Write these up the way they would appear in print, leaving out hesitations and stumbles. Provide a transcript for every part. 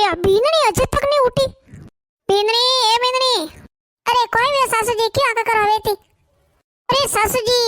आ बींदनी अजे तक नहीं उठी। बींदनी ए बींदनी। अरे कोई भी सासू जी क्यों आका कर हवे थी। अरे सासू जी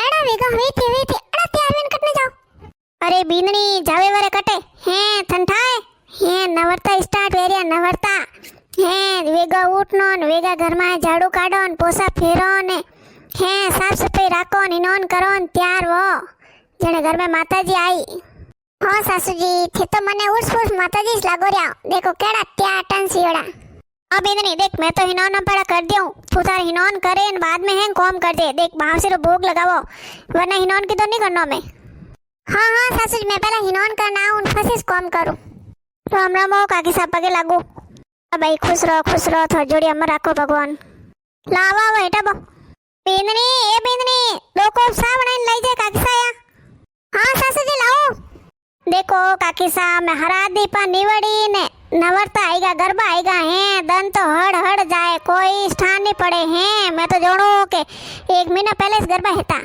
एड़ा वेगा हवे थी अड़ा तैयार वेन कटने जाओ। अरे बींदनी जावे वरे कटे हैं ठंठाए हैं नवरता स्टार्ट वेरिया नवरता हैं वेगा उठनो ने वेगा घर में झाड़ू काढो ने पोसा फेरो ने हैं साफ सफाई राखो ने नोन करो ने तैयार वो जने घर में माताजी आई। हाँ सासू जी थे तो मने उस माताजी से लागो रहा देखो केड़ा त्या टन सियोड़ा। अब इधर देख मैं तो हिनौन पड़ा कर दियो तू तार हिनौन करे न बाद में हैं कॉम कर दे देख भाव से भोग लगावो वरना हिनौन की तो नहीं करनो मैं। हाँ हाँ सासू जी मैं पहला हिनौन करना हूँ फसिस कॉम करूँ। राम राम हो काकी साहब पगे लागू। भाई खुश रहो थो जोड़ी अमर राखो भगवान। लावा वो हेटा बो बींदनी ए बींदनी लोको सावण लई जाए काकी साया। हाँ सासू जी लाओ। देखो काकी साहब मैं हरा दीपा निवड़ी ने नवरता आएगा गरबा आएगा हैं दन तो हड़ जाए कोई स्थान नहीं पड़े हैं मैं तो जोड़ू के 1 महीना पहले इस गरबा हेता।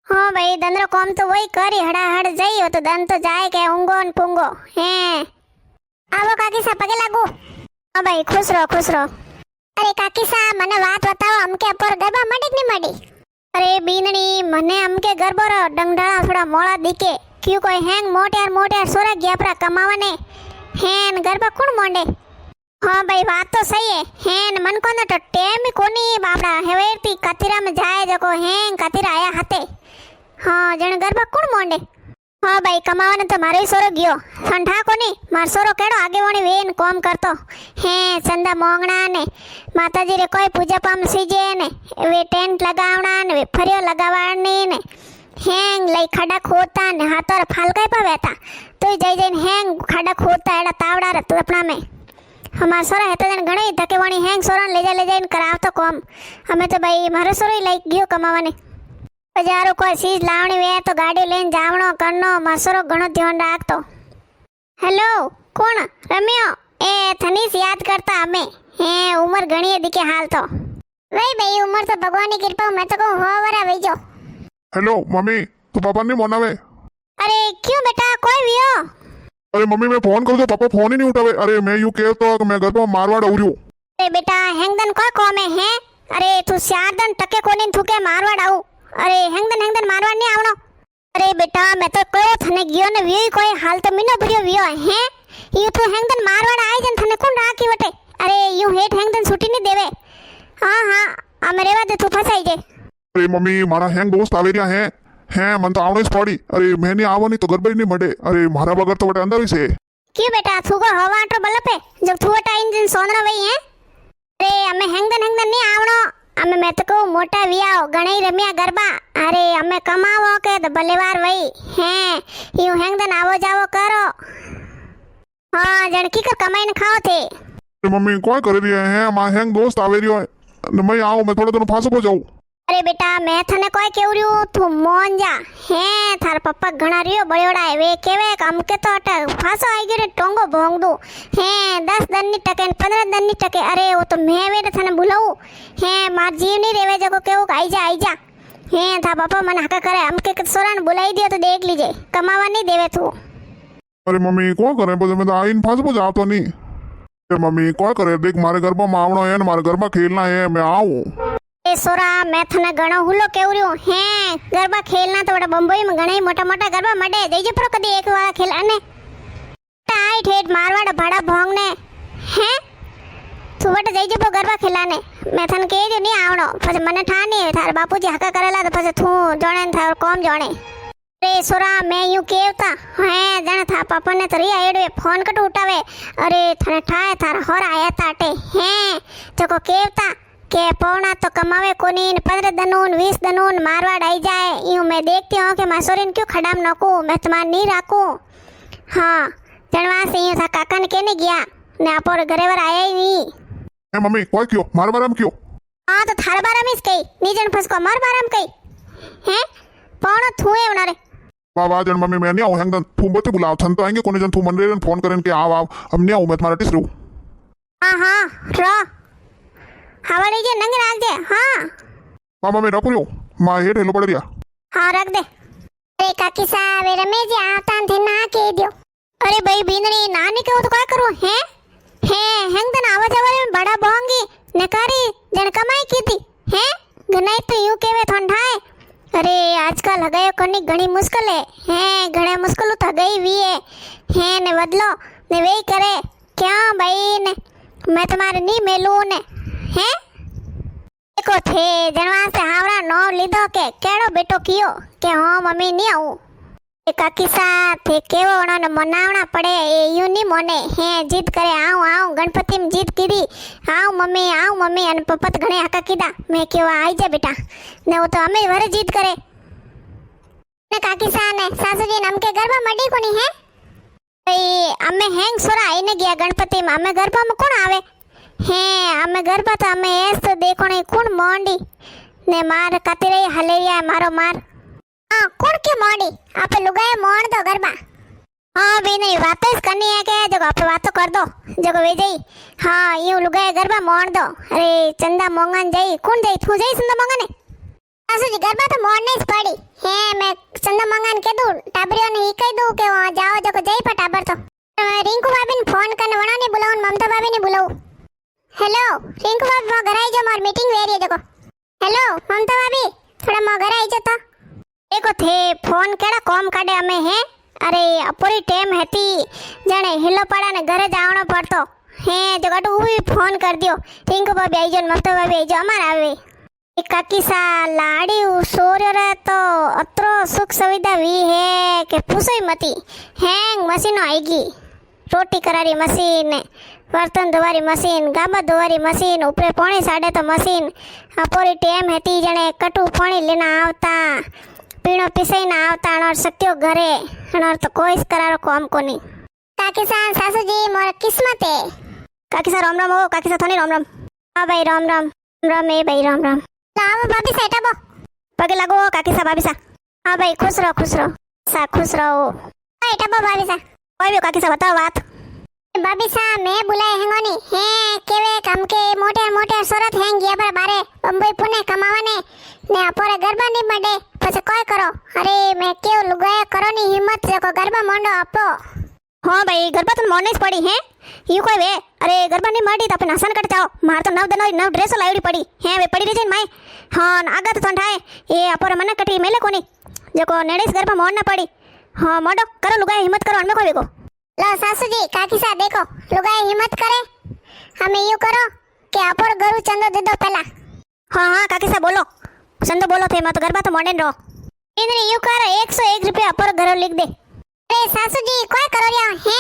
हाँ भाई दंद्रो कॉम तो वही करी हड़ जाइयो तो दन तो जाए के उंगो न पुंगो हैं। आवो काकी साहब पगे लागू। हाँ भाई खुश रहो। अरे काकी साहब मने बात बताओ हमके पर गरबा मडी नहीं मडी। अरे बींदनी मने हमके गरबो रो डंगडाळा थोड़ा मोड़ा दिखे क्यों कोई हैंग मोटियार सोरा गया अपना कमावने हैन गरबा कौन मोंडे। हाँ भाई बात तो सही है हैन मन को ना तो टेम ही कोनी बापड़ा हेवेरती कतिरा में जाए जको हैंग कतिरा आया हाथे। हाँ जन गरबा कौन मोंडे। हाँ भाई कमावने तो मारो ही सोरो गयो ठंडा कोनी मार सोरो केड़ो आगे वणी वेन कॉम करतो हैं चंदा मोंगणा ने माताजी रे कोई पूजा पाम सीजे ने वे टेंट लगावणा ने वे फरियो लगावणी ने हैंग लई खड़ा खोदता ने हाथोर फालकाई पावेता तो जई हैंग खड़ा खोदता एड़ा तावड़ा रे अपना में हमार सोरा हेता जन घणी धके वणी हैंग सोरन ले जाए कराव तो कॉम हमें तो भाई मारो सोरो ही लई गयो कमावने बजारो कोई चीज लावणी वे तो गाड़ी लेन जावणो करनो मासरो घणो ध्यान राखतो। हेलो कौन रम्यो ए थनीस याद करता हमें हे उम्र घणी दिखे हाल तो वही भाई उम्र तो भगवान की कृपा मैं तो को हो वरा वईजो। हेलो मम्मी तू पापा नहीं मनावे। अरे क्यों बेटा कोई भी हो। अरे मम्मी मैं फोन करूँ तो पापा फोन ही नहीं उठावे। अरे मैं यूं कह तो मैं घर पर मारवाड़ उड़ू। अरे बेटा हैंगदन कोई कॉम है अरे तू 4 दिन टके कोनी थूके मारवाड़ आऊ। अरे हैंगदन मारवाड़ नहीं आवणो। अरे बेटा मैं तो कयो थने गयो ने वी कोई हाल तो मिनो भरियो वियो है यू तो हैंगदन मारवाड़ आई जन थने कोन राखी वटे। अरे यू हेठ हैंगदन छुट्टी नहीं देवे। हाँ आ मेरे वादे तू फसाई जे। अरे मम्मी मारा हैंग दोस्त आवेरिया हैं मन तो आवणे पड़ी। अरे मैं नहीं आवो नहीं तो गड़बड़ी नहीं मडे। अरे मारा बगर तो वटे अंदर ही से क्यों बेटा थूको हवा आटो बलपे जब थूटा इंजन सोनरा वही है। अरे हमें हैंगदन नहीं आवणो हमें मैं तो को मोटा वियाओ गणई रमिया गरबा। अरे हमें कमावो के तो भलेवार वही हैं यू हैंगदन आवो जावो करो। हाँ जणकी कर कमाई न खाओ थे। अरे मम्मी कोई कर रही है मां हैंग दोस्त आवेरियो है मैं आऊं मैं थोड़ा दिन फांसो को जाऊं। अरे बेटा मैं थने कोई केव रियो तू मोन जा हैं थार पप्पा घणा रियो बड़ोड़ा है वे केवे हम के तो अट फांसो आई गयो टोंगो भोंग दो हैं 10 दिन नी टके 15 दिन नी टके। अरे वो तो मैं वे थने बुलाऊ हैं मार जीव नहीं रेवे जको केव आई जा हैं था पापा मन हका करे हम के सोरान बुलाई दियो तो देख लीजिए कमावा नहीं देवे तू। अरे मम्मी को करे बस मैं तो आइन फांसो को जाओ तो नहीं। अरे मम्मी को करे देख मारे घर पर आवणो है मारे घर पर खेलना है मैं आऊं। ए सोरा मैं थने घणो हुलो केवरियो हैं गरबा खेलना तो बड़ा बम्बई में घणई मोटा गरबा मडे देजे पर कदी एक वाला खेलाने टाई ठेठ मारवाड़ भाड़ा भोंगने हैं तू बट देजे पर गरबा खेलाने मैं थन के जो नहीं आवणो पछे मने ठानी थार बापूजी हका करेला तो पछे तू जोणे थार कौम जोणे। अरे सोरा मैं यूं केवता हैं जण था पापा ने तरी आएडवे फोन कट उठावे। अरे थने ठाए थार होर आया ताटे हैं जको केवता के पौना तो कमावे कोनी 15 दनून 20 दनून मारवाड़ आई जाए यूं मैं देखती हूँ कि मासोरीन क्यों खडाम नकू मैं तुम्हार नहीं राखू। हाँ जनवा से यूं था काका ने कहने गया ने आपोर घरे वर आया ही नहीं। ए मम्मी कोई क्यों मार बाराम क्यों। हाँ तो थार बाराम इस कई नीजन फसको मार बाराम कई हैं पौना थूए उनारे। वाह जन मम्मी मैं नहीं आऊं हैंग तू बते बुलाओ थन तो आएंगे कोने जन तू मनरेरन फोन करन के आव हम नहीं आऊं मैं तुम्हारा टिस रहूं। हाँ रो हवा लीजिए नंग राख दे। हाँ मामा मैं रखू लो मां हेड हेलो पड़ दिया। हाँ रख दे। अरे काकी साहब रमेश जी आता थे ना के दियो अरे भाई बींदनी नानी के तो क्या करूं है हेंग तन आवाज आवाज में बड़ा बोंगी नकारी जन कमाई की थी है घनाई तो यूं केवे ठंडाए अरे आजकल हगायो करनी घणी मुश्किल है घणे मुश्किल तो गई भी है ने बदलो ने वे करे क्या भाई ने मैं तुम्हारे नहीं मेलू ने है देखो थे जनवा से हावरा नो लीधो के केड़ो बेटो कियो के हो मम्मी नहीं आऊं काकी साथ केवो उन्होंने मनावना पड़े यू नहीं मोने हे जीत करे आऊं आऊं गणपति में जीत कीधी आऊं मम्मी अन पपत घणे हका कीधा मैं क्यों आई जा बेटा ने वो तो हमें वरे जीत करे ने काकी सा ने सासू जी नमके गरबा मडी कोनी है भाई अमे हेंग सोरा आईने गया गणपति में अमे गरबा में कोण आवे हे अमे गरबा तो अमे एस तो देखो नहीं कोण मोंडी ने मार काती रही हलेरिया मारो मार हाँ कौन के मोड़ी आप लुगाए मोड़ दो गरबा हाँ भी नहीं वापस करनी है क्या जगह आप बात तो कर दो जगह वे जाई हाँ यूं लुगाए गरबा मोड़ दो अरे चंदा मोंगन जाई कौन जाई तू जाई चंदा मोंगन सासू जी गरबा तो मोड़ने ही पड़ी है मैं चंदा मोंगन के दूं टाबरियों ने ही कह दूं कि वहाँ जाओ जगह जाई पर टाबर तो रिंकू भाभी ने फोन करने वना नहीं बुलाऊं ममता भाभी ने बुलाऊं हेलो रिंकू भाभी वहाँ घर आई जाओ मार मीटिंग वेरी है जगह हेलो ममता भाभी थोड़ा मां घर आई जाता देखो थे फोन केड़ा कॉम काढे अमे है अरे अपोरी टेम हेती जाने हिलो पड़ा ने घरे जावणो पड़तो है जगटू भी फोन कर दियो रिंकू भाभी आई जो ममता भाभी आई जो अमार आवे काकी सा लाड़ी सोर्यो रे तो अत्रो सुख सुविधा वी है के पूछो ही मती हैंग मशीन आएगी रोटी करारी मशीन बर्तन धोवारी मशीन गाबा धोवारी मशीन ऊपर पौने साढ़े तो मशीन अपोरी टेम हेती जने कटू पानी लेना आवता पीणो पिसाई ना आवता और सत्यो घरे और तो कोई करारो काम कोनी काकी सा सासू जी मोर किस्मत है काकी सा राम राम हो काकी सा थोनी राम राम हां भाई राम राम राम ए भाई राम राम लाओ भाभी सा एटाबो पगे लागो काकी सा भाभी सा हां भाई खुश रहो सा खुश रहो एटाबो भाभी सा कोई भी काकी सा बताओ बात भाभी सा मैं बुलाए हेंगोनी है केवे काम के मोटे मोटे सूरत हेंग गया पर बारे बम्बई पुणे कमावाने ने अपोरे गरबा नहीं मडे પછી કોઈ કરો અરે મેં કેવું લુગાયા કરોની હિંમત છે કો ગરબા મોંડો આપો હા ભાઈ ગરબા તો મોંડે જ પડી હે યું કોઈ વે અરે ગરબા ની માડી તો આપણે નાસન કટ જાઓ માર તો નવ ડ્રેસો લાવડી પડી હે વે પડી રહી છે માય હા આગા તો ઠંડાય એ અપોરે મને કટી મેલે કોની જેકો નેડેસ ગરબા મોંડ ના પડી હા મોંડો કરો લુગાયા હિંમત કરો અનમે કોઈ વેકો લો સાસુજી કાકી સા દેખો લુગાયા હિંમત કરે હમે યું કરો કે અપોર ગરુ ચંદો દે દો પહેલા હા હા કાકી સા બોલો चंदो बोलो थे मैं तो गरबा तो मोड़े रो इधर यू कर 101 रुपया पर घर लिख दे अरे सासू जी कोई करो रिया है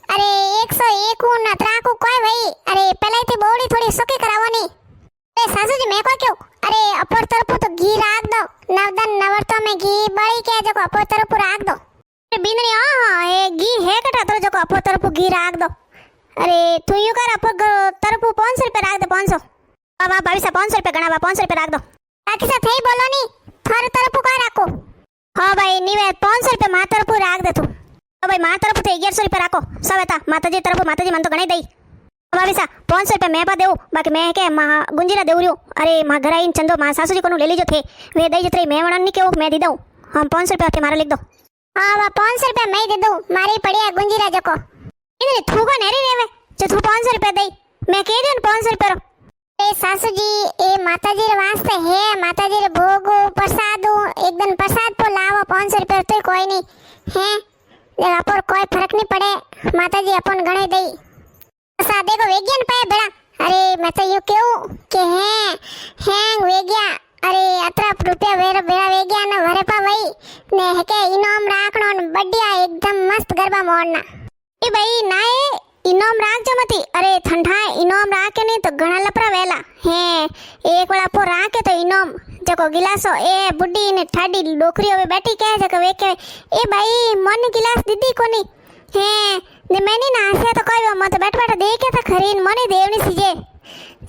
अरे 101 न त्राकू कोई भाई अरे पहले थी बोड़ी थोड़ी सुकी करावनी अरे सासू जी मैं कोई क्यों अरे अपर तरफ तो घी राख दो नवदन नवरतो में घी बड़ी के जो अपर तरफ राख दो अरे बिंदनी हां ये घी है कटा तो जो अपर तरफ घी राख दो अरे तू यू कर अपर तरफ 500 रुपया राख दे 500 बाबा भाभी सा 500 रुपया गणा 500 रुपया राख दो काकी सा थई बोलो नी थार तरफ का राखो हां भाई नीवे 500 रुपया मा तरफ राख दे तू तो भाई मा तरफ थे 1100 रुपया राखो सवेता माताजी तरफ माताजी मन तो गणी दई भाभी सा 500 रुपया मैं पा देऊ बाकी मैं के मा गुंजीरा देवरियो अरे मा घर आईन चंदो मा सासू जी कोनु ले लीजो थे वे दई जतरे मैं वणन नी केऊ मैं दी दऊ हम 500 रुपया थे मारा लिख दो हां वा 500 रुपया मैं दे दऊ मारी पड़िया गुंजीरा जको इने थूगा नेरी रेवे जो तू 500 रुपया दई मैं कह दियो 500 रुपया ए सासू जी ए माताजी रे वास्ते है माताजी रे भोग प्रसाद एकदम प्रसाद को लावो 500 रुपया तो कोई नहीं है जगह पर कोई फर्क नहीं पड़े माताजी अपन गणे दई प्रसाद देखो वेगियन पे बेड़ा अरे मैं तो यू क्यों के है वेगिया अरे अतरा रुपया वेरा बेड़ा वेगिया ना भरे पा वही ने के इनाम राखनो बढ़िया एकदम मस्त गरबा मोड़ना ए भाई नाए इनाम राख जो मती अरे ठंडा इनाम राखे नहीं तो घना लपरा वेला है एक वाला पो राखे तो इनाम जको गिलासो ए बुड्डी ने ठाडी डोकरी होवे बैठी के जको वे के ए भाई मन गिलास दीदी कोनी है ने मैंने ना हसे तो कोई मत बैठ बैठ देखे तो खरीन मने देवनी सीजे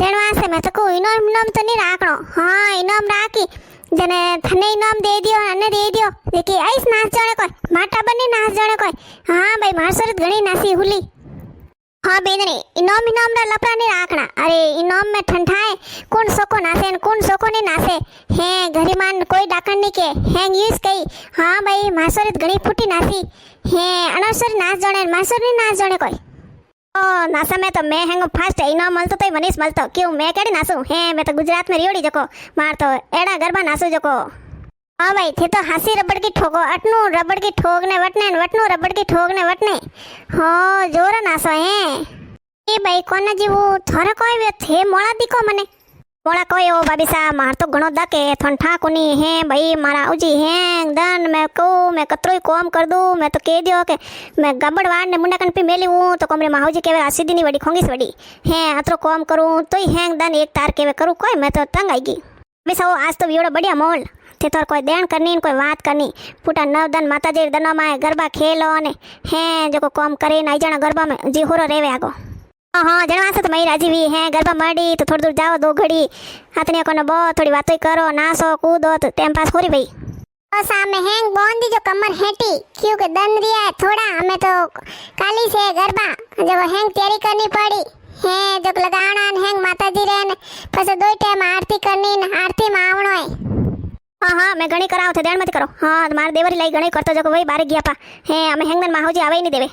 जनवा से मैं तो को इनाम तो नहीं राखनो हां इनाम राखी जने थने इनाम दे दियो अने दे दियो देखी आइस नाच जाने कोई माटा बनी नाच जाने कोई हां भाई मार सरत घणी नासी हुली हाँ बेदनी इनोम इनोम रा लपड़ा नहीं राखना अरे इनोम में ठंडाए कौन सोको नासे न कौन सोको नहीं नासे है घरीमान कोई डाकण नहीं के हैंग यूज कई हाँ भाई मासोरी घणी फूटी नासी है अनवसर नाच जणे मासोरी नाच जणे कोई ओ नासा में तो मैं हैंगो फास्ट इनो मलतो तो मनीष मलतो क्यों मैं केड़ी नासू है मैं तो गुजरात में रियोड़ी जको मार तो एड़ा गरबा नासू जको हाँ भाई थे तो हासी रबड़ की ठोको अटनू रबड़ की ठोकने वटने वटनू रबड़ की ठोकने वटने हो जोर नासो है ए भाई कोना जीवू थोड़ा कोई वे थे मोड़ा दिको मने मोड़ा कोई ओ बाबीसा मार तो घणो दके ठंठा कोनी है भाई मारा उजी है दन मैं कतरोई कोम कर दूं मैं तो कह दियो के मैं गबड़ वाड़ ने मुंडा कन पे मेली हूं तो कमरे माहौजी केवे आ सीधी नी वडी खोंगीस वडी है अतरो कोम करूं तोय हैंग दन एक तार केवे करूं कोई मैं तो तंग आई गई बेसा आज तो वियोड़ो बढ़िया मोल ते तोर कोई देण करनी कोई बात करनी पुटा नव दन माताजी दनो माए गरबा खेलो ने है जो कोम करे नाई जाना गरबा में जी होरो रेवे आगो हाँ जणवा से तो मई राजी भी है गरबा मड़ी तो थोड़ी दूर जाओ दो घड़ी हाथने को बो थोड़ी बातें करो नासो कूदो तो टाइम पास हो रही भाई बस में हैंग बोंदी जो कमर हेटी क्योंकि दन रिया है थोड़ा हमें तो काली से गरबा जब हैंग तैयारी करनी पड़ी है जो लगाना हैंग माताजी रे ने पछे दो टाइम आरती करनी ने आरती में आवणो है हाँ मैं घणी कराव थे देण मत करो हाँ मार देवरी लाई घणी करतो जो वही बारे गया पा है हमें हैंगन माहौजी आवे नहीं देवे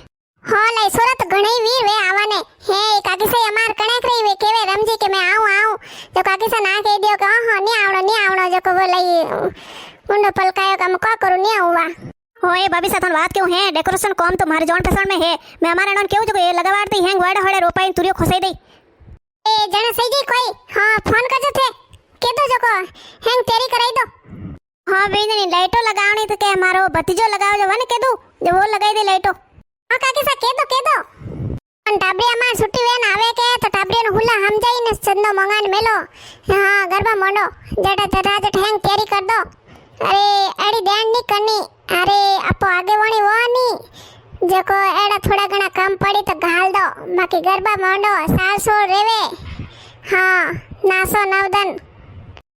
हाँ लाई सूरत घणी वीर वे आवाने हे काकी से अमार कणेक रही वे केवे रमजी के मैं आऊं जो काकी से ना कह दियो कि हाँ नहीं आवणो जो को लई मुंडो पलकायो कम को करू नहीं आऊंवा होए भाभी साथन बात क्यों है डेकोरेशन कॉम तो मारे जोन पसंद में है मैं हमारे नन क्यों जो ये लगावारती हैंग वाड़े हड़े रोपाई तुरियो खसाई दई ए जने सही जी कोई हाँ फोन करजो थे के दो जो को हैंग तेरी कराई दो हाँ बेनी लाइटो लगावनी तो के मारो भतीजो लगाव जो वन के दू जो वो लगाई दे लाइटो हाँ काकी सा के दो अन टाबरी अमार छुट्टी वेन आवे के तो टाबरी न हुला हम जाई ने चंदो मंगान मेलो हाँ गरबा मोडो जटा जटा जट हैंग तैयारी कर दो अरे एड़ी ध्यान नहीं करनी अरे अपो आगे वणी वो नी जको एड़ा थोड़ा घना कम पड़ी तो घाल दो बाकी गरबा मोडो साल सो रेवे हाँ नासो नवदन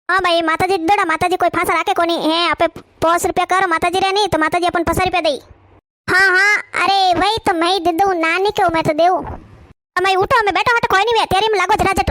हाँ भाई माताजी दड़ा माताजी कोई फांसा राखे कोनी है आपे 5 रुपया करो माताजी रे नहीं तो माताजी अपन 5 रुपया दई हाँ अरे वही तो मैं दे दूं नानी को मैं तो देऊं मैं उठो मैं बैठो हट कोई नहीं वे तेरी में लागो जरा जट